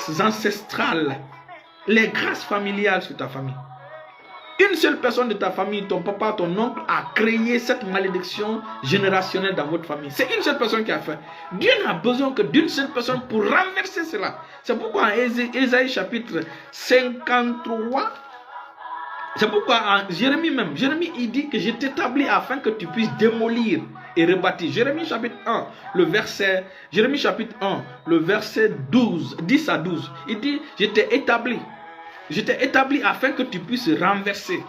grâces ancestrales, les grâces familiales sur ta famille. Une seule personne de ta famille, ton papa, ton oncle, a créé cette malédiction générationnelle dans votre famille. C'est une seule personne qui a fait. Dieu n'a besoin que d'une seule personne pour renverser cela. C'est pourquoi en Ésaïe chapitre 53, c'est pourquoi en Jérémie même, Jérémie il dit que je t'établis afin que tu puisses démolir et rebâtir. Jérémie chapitre 1, Jérémie chapitre 1, le verset 10 à 12, il dit, je t'ai établi afin que tu puisses renverser,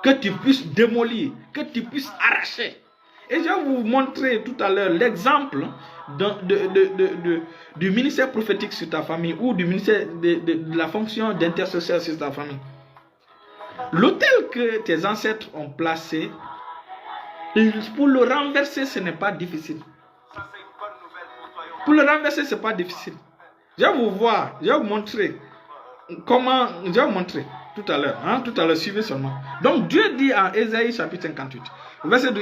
que tu puisses démolir, que tu puisses arracher. Et je vais vous montrer tout à l'heure l'exemple du ministère prophétique sur ta famille ou du ministère de la fonction d'intercesseur sur ta famille. L'autel que tes ancêtres ont placé, pour le renverser, ce n'est pas difficile. Pour le renverser, ce n'est pas difficile. Je vais vous montrer comment, je vais vous montrer tout à l'heure. Tout à l'heure, suivez seulement. Donc Dieu dit en Ésaïe chapitre 58, verset 2,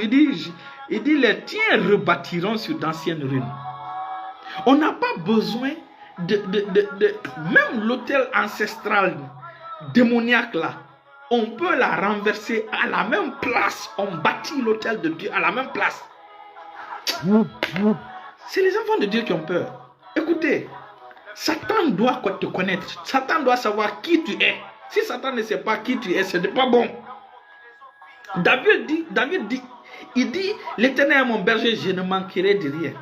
il dit les tiens rebâtiront sur d'anciennes ruines. On n'a pas besoin même l'autel ancestral démoniaque là, on peut la renverser à la même place. On bâtit l'autel de Dieu à la même place. C'est les enfants de Dieu qui ont peur. Écoutez, Satan doit te connaître. Satan doit savoir qui tu es. Si Satan ne sait pas qui tu es, ce n'est pas bon. David dit, il dit, l'Éternel est mon berger, je ne manquerai de rien.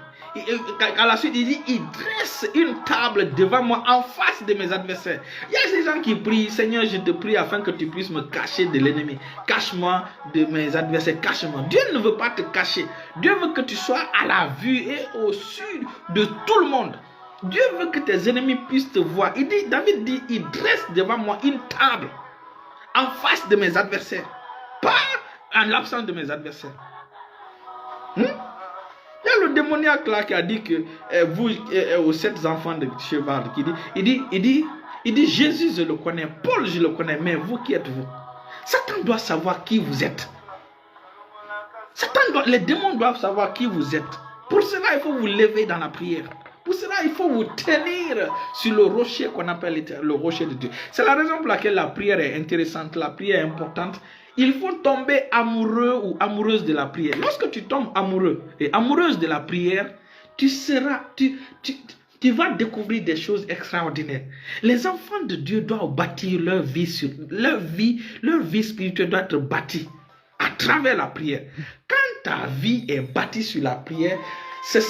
À la suite, il dit, il dresse une table devant moi en face de mes adversaires. Il y a ces gens qui prient, Seigneur, je te prie afin que tu puisses me cacher de l'ennemi. Cache-moi de mes adversaires, cache-moi. Dieu ne veut pas te cacher. Dieu veut que tu sois à la vue et au sud de tout le monde. Dieu veut que tes ennemis puissent te voir. David dit, il dresse devant moi une table en face de mes adversaires. Pas en l'absence de mes adversaires. Il y a le démoniaque là qui a dit que vous, aux 7 enfants de cheval, il dit Jésus je le connais, Paul je le connais, mais vous qui êtes-vous? Satan doit savoir qui vous êtes. Les démons doivent savoir qui vous êtes. Pour cela, il faut vous lever dans la prière. Pour cela, il faut vous tenir sur le rocher qu'on appelle le rocher de Dieu. C'est la raison pour laquelle la prière est intéressante, la prière est importante. Il faut tomber amoureux ou amoureuse de la prière. Lorsque tu tombes amoureux et amoureuse de la prière, tu vas découvrir des choses extraordinaires. Les enfants de Dieu doivent bâtir leur vie spirituelle doit être bâtie à travers la prière. Quand ta vie est bâtie sur la prière, c'est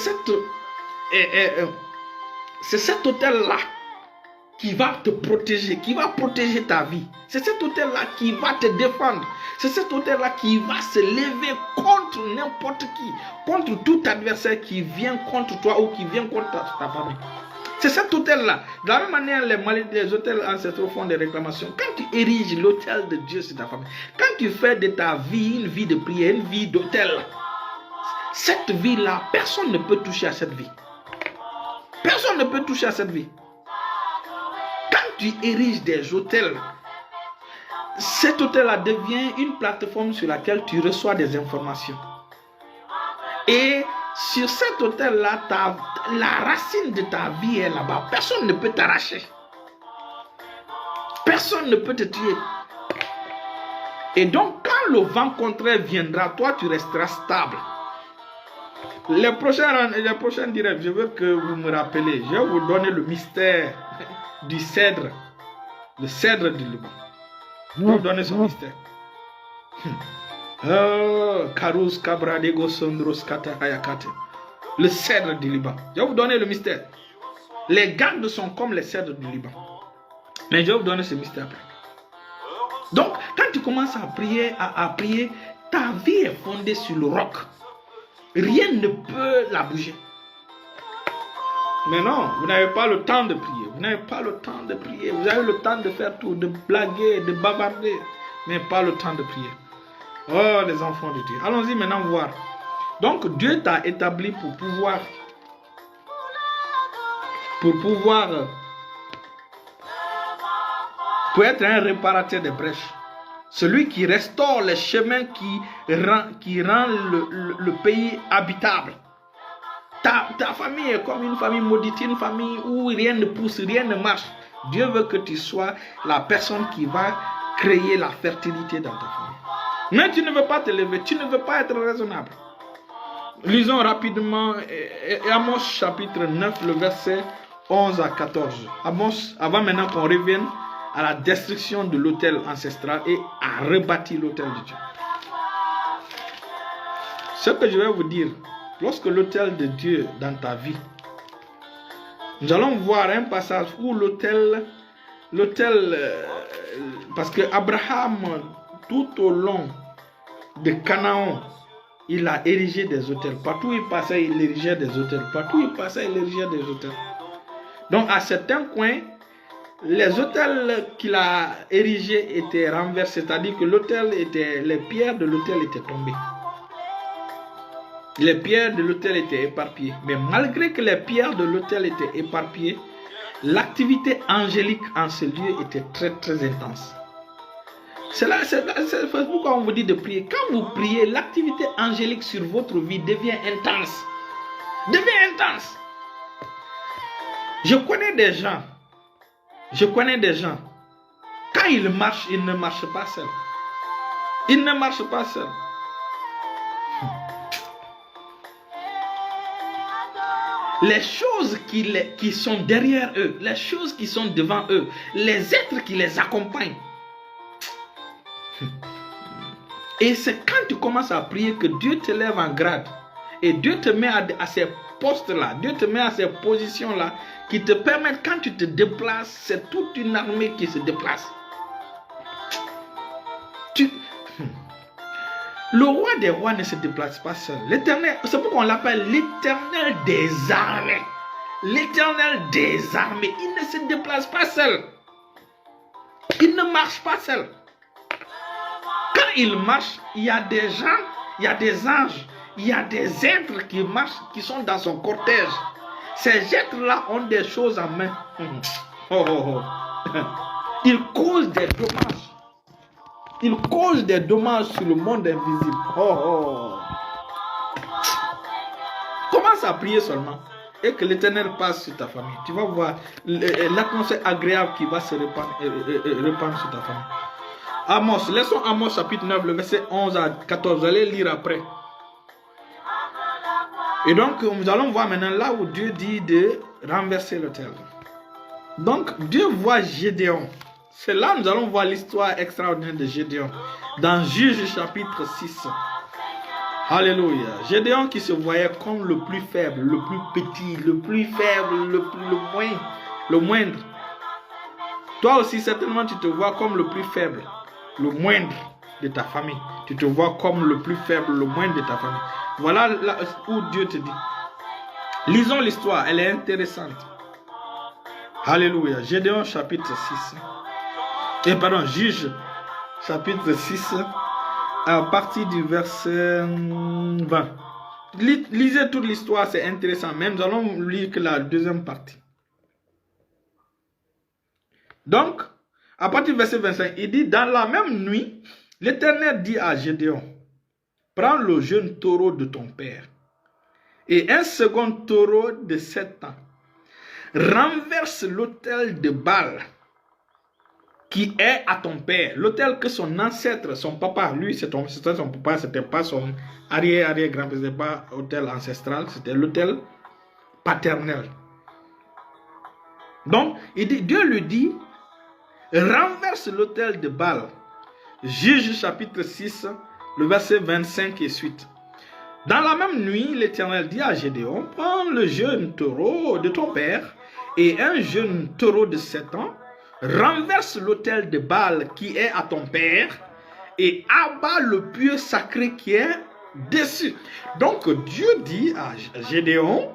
cet autel-là qui va te protéger, qui va protéger ta vie. C'est cet autel-là qui va te défendre. C'est cet autel-là qui va se lever contre n'importe qui, contre tout adversaire qui vient contre toi ou qui vient contre ta famille. C'est cet autel-là. De la même manière, les autels ancestraux font des réclamations. Quand tu ériges l'autel de Dieu sur ta famille, quand tu fais de ta vie une vie de prière, une vie d'autel, cette vie-là, personne ne peut toucher à cette vie. Personne ne peut toucher à cette vie. Quand tu ériges des autels, cet autel-là devient une plateforme sur laquelle tu reçois des informations. Et sur cet autel-là, la racine de ta vie est là-bas. Personne ne peut t'arracher. Personne ne peut te tuer. Et donc, quand le vent contraire viendra, toi, tu resteras stable. Les prochains directs, je veux que vous me rappelez. Je vais vous donner le mystère du cèdre. Le cèdre du Liban. Je vais vous donner ce mystère. Karus Kabradego Sondros Katahayakate. Le cèdre du Liban. Je vais vous donner le mystère. Les gardes sont comme les cèdres du Liban. Mais je vais vous donner ce mystère après. Donc, quand tu commences à prier, ta vie est fondée sur le roc. Rien ne peut la bouger. Mais non, vous n'avez pas le temps de prier. Vous n'avez pas le temps de prier. Vous avez le temps de faire tout, de blaguer, de bavarder, mais pas le temps de prier. Oh, les enfants de Dieu. Allons-y maintenant voir. Donc, Dieu t'a établi pour être un réparateur des brèches. Celui qui restaure les chemins qui rend le pays habitable. Ta famille est comme une famille maudite, une famille où rien ne pousse, rien ne marche. Dieu veut que tu sois la personne qui va créer la fertilité dans ta famille. Mais tu ne veux pas te lever, tu ne veux pas être raisonnable. Lisons rapidement Amos chapitre 9, le verset 11 à 14. Amos, avant maintenant qu'on revienne à la destruction de l'autel ancestral et à rebâtir l'autel de Dieu. Ce que je vais vous dire, lorsque l'autel de Dieu dans ta vie, nous allons voir un passage où l'autel, parce que Abraham, tout au long de Canaan, il a érigé des autels. Partout où il passait, il érigeait des autels. Partout où il passait, il érigeait des autels. Donc à certains coins, les autels qu'il a érigés étaient renversés, c'est-à-dire que les pierres de l'autel étaient tombées. Les pierres de l'autel étaient éparpillées. Mais malgré que les pierres de l'autel étaient éparpillées, l'activité angélique en ce lieu était très très intense. C'est pourquoi on vous dit de prier. Quand vous priez, l'activité angélique sur votre vie devient intense. Je connais des gens, quand ils marchent, ils ne marchent pas seuls. Les choses qui sont derrière eux, les choses qui sont devant eux, les êtres qui les accompagnent. Et c'est quand tu commences à prier que Dieu te lève en grade. Et Dieu te met à ces postes-là, Dieu te met à ces positions-là qui te permettent, quand tu te déplaces, c'est toute une armée qui se déplace. Le roi des rois ne se déplace pas seul. L'Éternel, c'est pourquoi on l'appelle l'Éternel des armées. L'Éternel des armées, il ne se déplace pas seul. Il ne marche pas seul. Quand il marche, il y a des gens, il y a des anges, il y a des êtres qui marchent, qui sont dans son cortège. Ces êtres-là ont des choses en main. Ils causent des dommages. Ils causent des dommages sur le monde invisible. Commence à prier seulement. Et que l'Éternel passe sur ta famille. Tu vas voir l'atmosphère agréable qui va se répandre sur ta famille. Amos, laissons Amos chapitre 9, le verset 11 à 14. Vous allez lire après. Et donc, nous allons voir maintenant là où Dieu dit de renverser l'autel. Donc, Dieu voit Gédéon. C'est là que nous allons voir l'histoire extraordinaire de Gédéon. Dans Juge chapitre 6. Alléluia. Gédéon qui se voyait comme le plus faible, le plus petit, le plus faible, le moindre. Toi aussi, certainement, tu te vois comme le plus faible, le moindre de ta famille. Tu te vois comme le plus faible, le moindre de ta famille. Voilà là où Dieu te dit. Lisons l'histoire, elle est intéressante. Alléluia. Gédéon chapitre 6. Juge chapitre 6, à partir du verset 20. Lisez toute l'histoire, c'est intéressant. Même nous allons lire que la deuxième partie. Donc, à partir du verset 25, il dit, dans la même nuit, l'Éternel dit à Gédéon, prends le jeune taureau de ton père et un second taureau de 7 ans. Renverse l'autel de Baal qui est à ton père. L'autel que son ancêtre, son papa, lui, c'était son papa, c'était pas son arrière-grand-père, c'était pas l'autel ancestral, c'était l'autel paternel. Donc, Dieu lui dit, renverse l'autel de Baal. Juge chapitre 6, le verset 25 et suite. Dans la même nuit, l'Éternel dit à Gédéon, prends le jeune taureau de ton père et un jeune taureau de 7 ans, renverse l'autel de Baal qui est à ton père et abat le pieu sacré qui est dessus. Donc Dieu dit à Gédéon,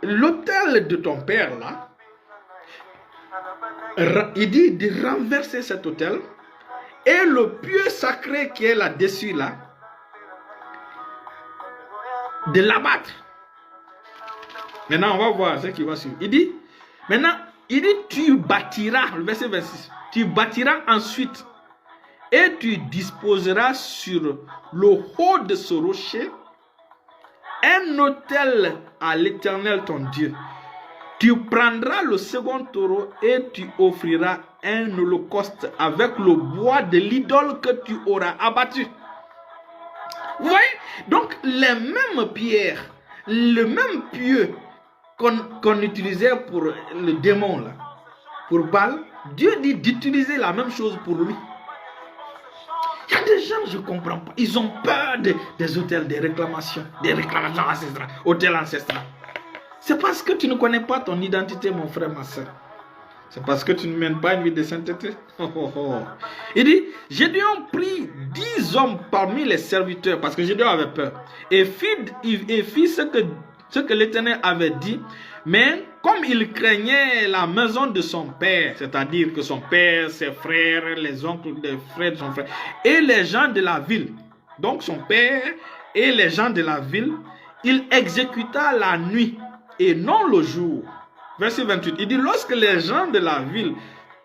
l'autel de ton père là, il dit de renverser cet autel et le pieu sacré qui est là-dessus là, de l'abattre. Maintenant on va voir ce qui va suivre. Il dit, tu bâtiras, le verset 26, tu bâtiras ensuite et tu disposeras sur le haut de ce rocher un autel à l'Éternel ton Dieu. Tu prendras le second taureau et tu offriras un holocauste avec le bois de l'idole que tu auras abattu. Vous voyez? Donc, les mêmes pierres, le même pieu qu'on utilisait pour le démon, là, pour Baal, Dieu dit d'utiliser la même chose pour lui. Il y a des gens, je ne comprends pas, ils ont peur des hôtels, des réclamations ancestrales, hôtels ancestrales. C'est parce que tu ne connais pas ton identité, mon frère, ma soeur. C'est parce que tu ne mènes pas une vie de sainteté. Il dit, Gédéon prit 10 hommes parmi les serviteurs, parce que Gédéon avait peur, et fit ce que l'Éternel avait dit, mais comme il craignait la maison de son père, c'est-à-dire que son père, ses frères, les oncles, les frères de son frère, et les gens de la ville, donc son père et les gens de la ville, il exécuta la nuit et non le jour. Verset 28, il dit, lorsque les gens de la ville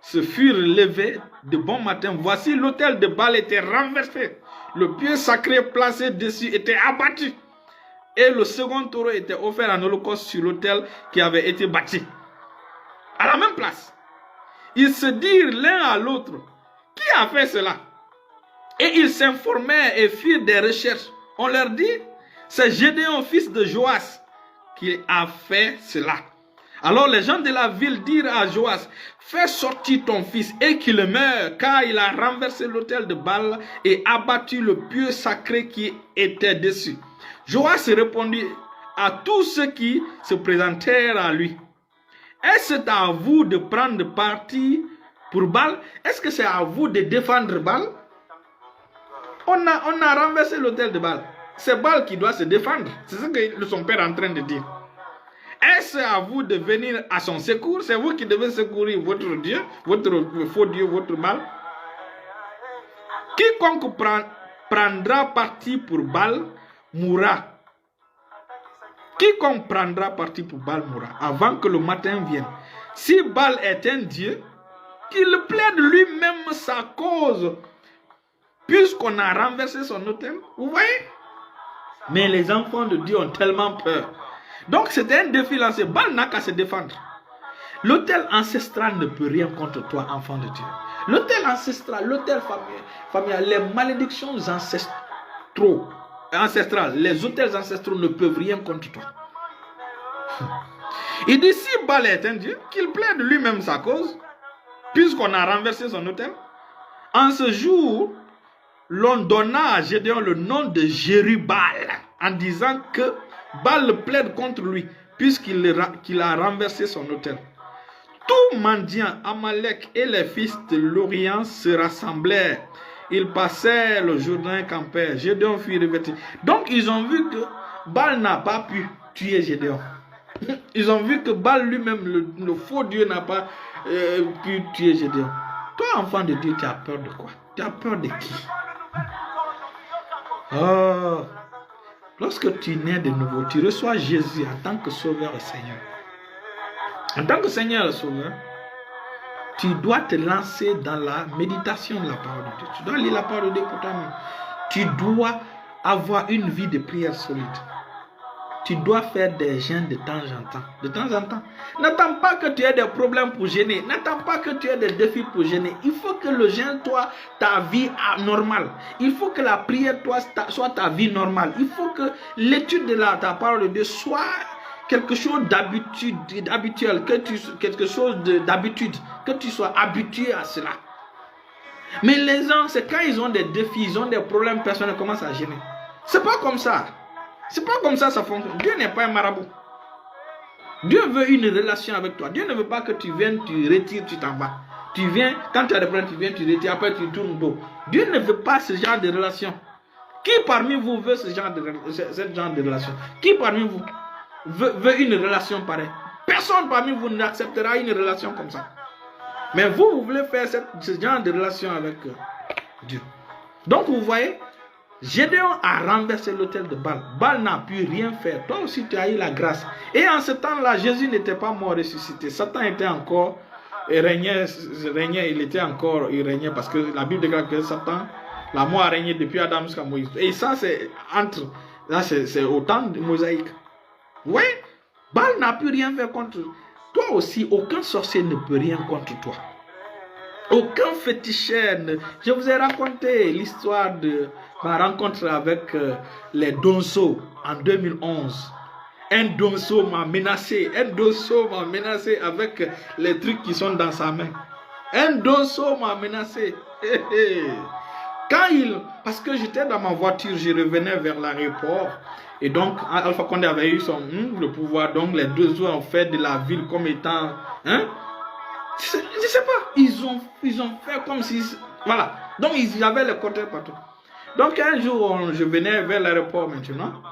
se furent levés de bon matin, voici l'autel de Baal était renversé, le pieu sacré placé dessus était abattu, et le second taureau était offert en holocauste sur l'autel qui avait été bâti. À la même place, ils se dirent l'un à l'autre, qui a fait cela? Et ils s'informèrent et firent des recherches. On leur dit, c'est Gédéon, fils de Joas, qui a fait cela. Alors les gens de la ville dirent à Joas, fais sortir ton fils et qu'il meure, car il a renversé l'autel de Baal et abattu le pieu sacré qui était dessus. Joas répondit à tous ceux qui se présentèrent à lui, est-ce à vous de prendre parti pour Baal? Est-ce que c'est à vous de défendre Baal? On a renversé l'autel de Baal. C'est Baal qui doit se défendre. C'est ce que son père est en train de dire. Est-ce à vous de venir à son secours? C'est vous qui devez secourir votre Dieu, votre faux Dieu, votre Baal. Quiconque prendra parti pour Baal mourra. Quiconque prendra parti pour Baal mourra avant que le matin vienne. Si Baal est un Dieu, qu'il plaide lui-même sa cause, puisqu'on a renversé son autel. Vous voyez? Mais les enfants de Dieu ont tellement peur. Donc c'était un défi lancé. Baal n'a qu'à se défendre. L'autel ancestral ne peut rien contre toi, enfant de Dieu. L'autel ancestral, l'autel familial, les malédictions ancestrales, les autels ancestraux ne peuvent rien contre toi. Il dit, si Baal est un Dieu, qu'il plaide lui-même sa cause, puisqu'on a renversé son autel. En ce jour, l'on donna à Gédéon le nom de Jérubal, en disant que Baal le plaide contre lui, puisqu'il a renversé son autel. Tout mendiant, Amalek et les fils de l'Orient se rassemblèrent. Ils passèrent le Jourdain campèrent. Gédéon fut revêtu. Donc ils ont vu que Baal n'a pas pu tuer Gédéon. Ils ont vu que Baal lui-même, le faux Dieu, n'a pas pu tuer Gédéon. Toi, enfant de Dieu, tu as peur de quoi? Tu as peur de qui? Oh, lorsque tu nais de nouveau, tu reçois Jésus en tant que Sauveur et Seigneur. En tant que Seigneur et Sauveur, tu dois te lancer dans la méditation de la parole de Dieu. Tu dois lire la parole de Dieu pour toi-même. Tu dois avoir une vie de prière solide. Tu dois faire des jeûnes de temps en temps. De temps en temps. N'attends pas que tu aies des problèmes pour jeûner. N'attends pas que tu aies des défis pour jeûner. Il faut que le jeûne, toi, ta vie normale. Il faut que la prière, toi, soit ta vie normale. Il faut que l'étude de ta parole de Dieu soit quelque chose d'habituel, quelque chose d'habitude, que tu sois habitué à cela. Mais les gens, c'est quand ils ont des défis, ils ont des problèmes personnels, ils commencent à jeûner. C'est pas comme ça. C'est pas comme ça fonctionne. Dieu n'est pas un marabout. Dieu veut une relation avec toi. Dieu ne veut pas que tu viennes, tu retires, tu t'en vas. Tu viens, quand tu as des problèmes, tu viens, tu retires, après tu tournes dos. Dieu ne veut pas ce genre de relation. Qui parmi vous veut ce genre de relation? Qui parmi vous veut une relation pareille? Personne parmi vous n'acceptera une relation comme ça. Mais vous voulez faire ce genre de relation avec Dieu. Donc vous voyez, Gédéon a renversé l'autel de Baal. Baal n'a pu rien faire. Toi aussi tu as eu la grâce. Et en ce temps-là, Jésus n'était pas mort ressuscité. Satan était encore, il régnait parce que la Bible déclare que Satan, la mort a régné depuis Adam jusqu'à Moïse. Et ça c'est entre Là, c'est autant de mosaïques. Oui, Baal n'a pu rien faire contre toi aussi. Aucun sorcier ne peut rien contre toi. Aucun féticheur. Je vous ai raconté l'histoire de ma rencontre avec les Donso en 2011. Un Donso m'a menacé. Un Donso m'a menacé avec les trucs qui sont dans sa main. Un Donso m'a menacé. Parce que j'étais dans ma voiture, je revenais vers l'aéroport. Et donc, Alpha Condé avait eu le pouvoir. Donc, les Donso ont fait de la ville comme étant... Hein? Je ne sais pas. Ils ont fait comme si... Voilà. Donc, ils avaient le côté partout. Donc, un jour, je venais vers l'aéroport maintenant.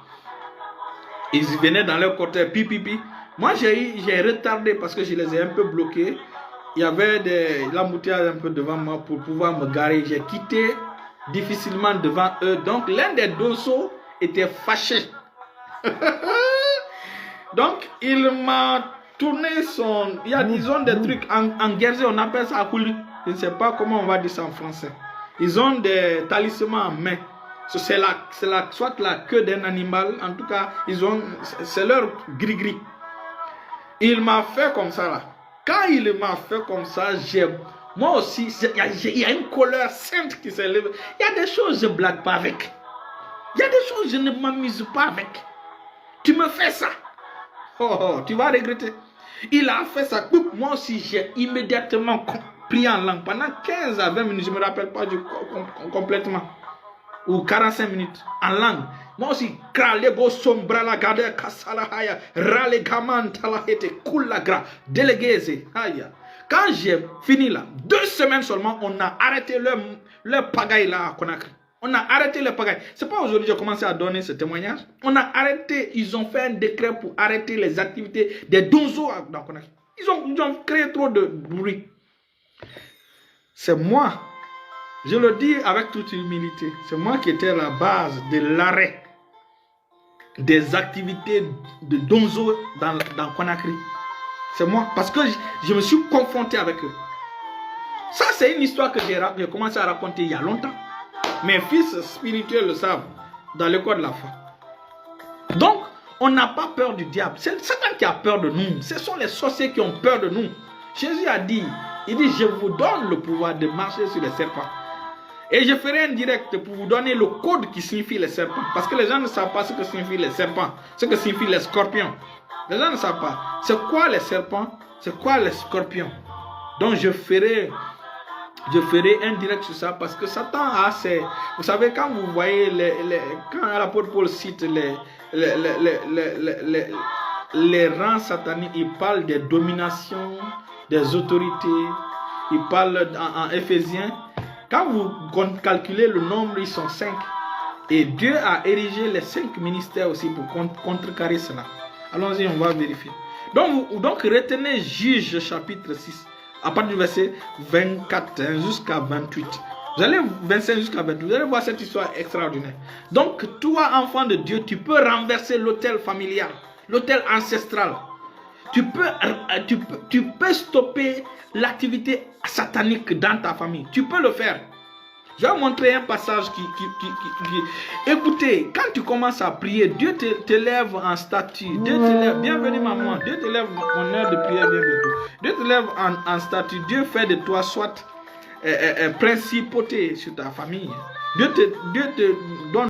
Ils venaient dans leur côté pipi. Moi, j'ai retardé parce que je les ai un peu bloqués. Il y avait l'embouteillage un peu devant moi pour pouvoir me garer. J'ai quitté difficilement devant eux. Donc, l'un des Donso était fâché. Donc, il m'a tourné son... Il y a, disons, des trucs en guerre, on appelle ça akuli. Je ne sais pas comment on va dire ça en français. Ils ont des talismans en main. C'est soit la queue d'un animal. En tout cas, c'est leur gris-gris. Il m'a fait comme ça là. Quand il m'a fait comme ça, moi aussi, il y a une colère sainte qui s'élève. Il y a des choses, je ne blague pas avec. Il y a des choses, je ne m'amuse pas avec. Tu me fais ça. Oh, tu vas regretter. Il a fait ça. Moi aussi, j'ai immédiatement pris en langue. Pendant 15 à 20 minutes, je ne me rappelle pas complètement. Ou 45 minutes en langue. Moi aussi, kralego sombra la gade kasala haya rale gamanta la hete kula gra délégué haya. Quand j'ai fini là, 2 semaines seulement, on a arrêté leur pagaille là à Conakry. On a arrêté le pagaille. C'est pas aujourd'hui que j'ai commencé à donner ce témoignage. On a arrêté, ils ont fait un décret pour arrêter les activités des Donso dans Conakry. Ils ont créé trop de bruit. C'est moi. Je le dis avec toute humilité, c'est moi qui étais à la base de l'arrêt des activités de Donso dans Conakry. C'est moi, parce que je me suis confronté avec eux. Ça, c'est une histoire que j'ai commencé à raconter il y a longtemps. Mes fils spirituels le savent, dans l'école de la foi. Donc, on n'a pas peur du diable. C'est Satan qui a peur de nous. Ce sont les sorciers qui ont peur de nous. Jésus a dit, il dit, je vous donne le pouvoir de marcher sur les serpents. Et je ferai un direct pour vous donner le code qui signifie les serpents. Parce que les gens ne savent pas ce que signifient les serpents. Ce que signifient les scorpions. Les gens ne savent pas. C'est quoi les serpents? C'est quoi les scorpions? Donc je ferai un direct sur ça. Parce que Satan a ses... Vous savez, quand vous voyez... quand l'apôtre Paul cite les rangs sataniques, il parle des dominations, des autorités. Il parle en Éphésiens. Quand vous calculez le nombre, ils sont 5. Et Dieu a érigé les 5 ministères aussi pour contrecarrer cela. Allons-y, on va vérifier. Donc retenez Juge chapitre 6, à partir du verset 24 jusqu'à 28. Vous allez 25 jusqu'à 28. Vous allez voir cette histoire extraordinaire. Donc, toi, enfant de Dieu, tu peux renverser l'autel familial, l'autel ancestral. Tu peux stopper l'activité satanique dans ta famille. Tu peux le faire. Je vais vous montrer un passage qui... Écoutez, quand tu commences à prier, Dieu te lève en statut. Dieu te lève. Bienvenue maman. Dieu te lève en heure de prière bientôt. Dieu te lève en statut. Dieu fait de toi soit principauté sur ta famille. Dieu te donne